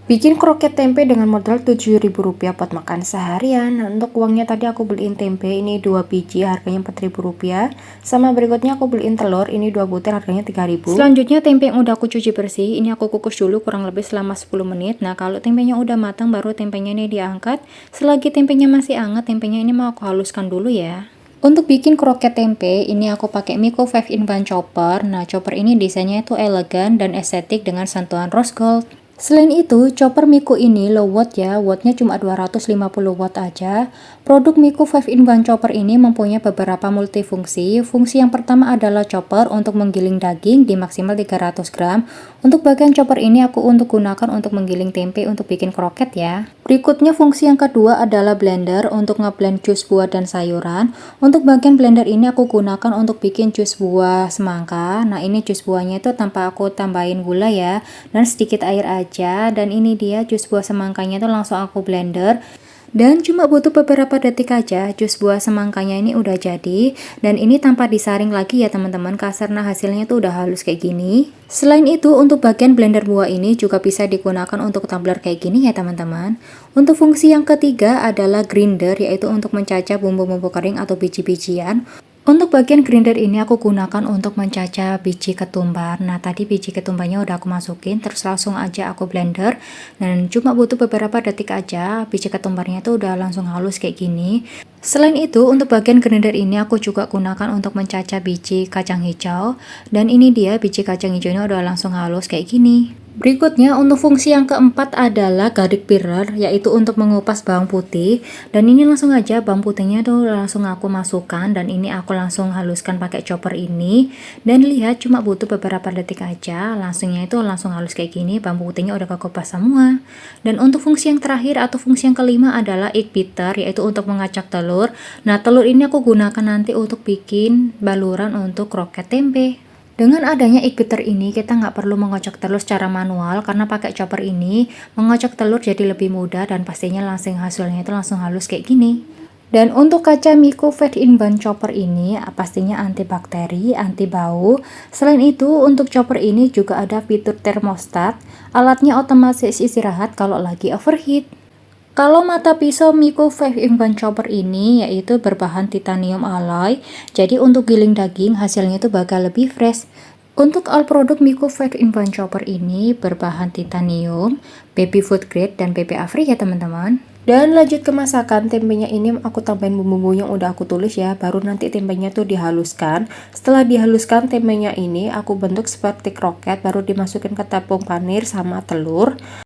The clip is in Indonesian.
Bikin kroket tempe dengan modal Rp7.000 buat makan seharian. Nah, untuk uangnya tadi aku beliin tempe ini 2 biji harganya Rp4.000. Sama berikutnya aku beliin telur ini 2 butir harganya Rp3.000. Selanjutnya tempe yang udah aku cuci bersih ini aku kukus dulu kurang lebih selama 10 menit. Nah, kalau tempenya udah matang baru tempenya ini diangkat. Selagi tempenya masih hangat, tempenya ini mau aku haluskan dulu ya. Untuk bikin kroket tempe, ini aku pakai Miko 5-in-1 chopper. Nah, chopper ini desainnya itu elegan dan estetik dengan sentuhan rose gold. Selain itu, chopper Miko ini low watt ya, wattnya cuma 250 watt aja. Produk Miko 5-in-1 chopper ini mempunyai beberapa multifungsi. Fungsi yang pertama adalah chopper untuk menggiling daging di maksimal 300 gram. Untuk bagian chopper ini aku gunakan untuk menggiling tempe untuk bikin kroket ya. Berikutnya fungsi yang kedua adalah blender untuk ngeblend jus buah dan sayuran. Untuk bagian blender ini aku gunakan untuk bikin jus buah semangka. Nah, ini jus buahnya itu tanpa aku tambahin gula ya, dan sedikit air aja. Dan ini dia jus buah semangkanya itu langsung aku blender. Dan cuma butuh beberapa detik aja jus buah semangkanya ini udah jadi. Dan ini tanpa disaring lagi ya teman-teman, karena hasilnya tuh udah halus kayak gini. Selain itu, untuk bagian blender buah ini juga bisa digunakan untuk tumbler kayak gini ya teman-teman. Untuk fungsi yang ketiga adalah grinder, yaitu untuk mencacah bumbu-bumbu kering atau biji-bijian. Untuk bagian grinder ini aku gunakan untuk mencacah biji ketumbar. Nah, tadi biji ketumbarnya udah aku masukin, terus langsung aja aku blender. Dan cuma butuh beberapa detik aja, biji ketumbarnya tuh udah langsung halus kayak gini. Selain itu, untuk bagian grinder ini aku juga gunakan untuk mencacah biji kacang hijau. Dan ini dia biji kacang hijaunya udah langsung halus kayak gini. Berikutnya, untuk fungsi yang keempat adalah garlic peeler, yaitu untuk mengupas bawang putih. Dan ini langsung aja bawang putihnya tuh langsung aku masukkan, dan ini aku langsung haluskan pakai chopper ini. Dan lihat, cuma butuh beberapa detik aja, langsungnya itu langsung halus kayak gini, bawang putihnya udah kekupas semua. Dan untuk fungsi yang terakhir atau fungsi yang kelima adalah egg beater, yaitu untuk mengacak telur. Nah, telur ini aku gunakan nanti untuk bikin baluran untuk kroket tempe. Dengan adanya egg beater ini, kita nggak perlu mengocok telur secara manual, karena pakai chopper ini, mengocok telur jadi lebih mudah dan pastinya langsung hasilnya itu langsung halus kayak gini. Dan untuk kaca Miko 5-in-1 chopper ini pastinya antibakteri, anti bau. Selain itu, untuk chopper ini juga ada fitur termostat, alatnya otomatis istirahat kalau lagi overheat. Kalau mata pisau Miko 5-in-1 chopper ini yaitu berbahan titanium alloy, jadi untuk giling daging hasilnya itu bakal lebih fresh. Untuk all produk Miko 5-in-1 chopper ini berbahan titanium, baby food grade, dan BPA free ya teman-teman. Dan lanjut ke masakan, tempenya ini aku tambahin bumbu-bumbu yang udah aku tulis ya, baru nanti tempenya tuh dihaluskan. Setelah dihaluskan, tempenya ini aku bentuk seperti kroket, baru dimasukin ke tepung panir sama telur.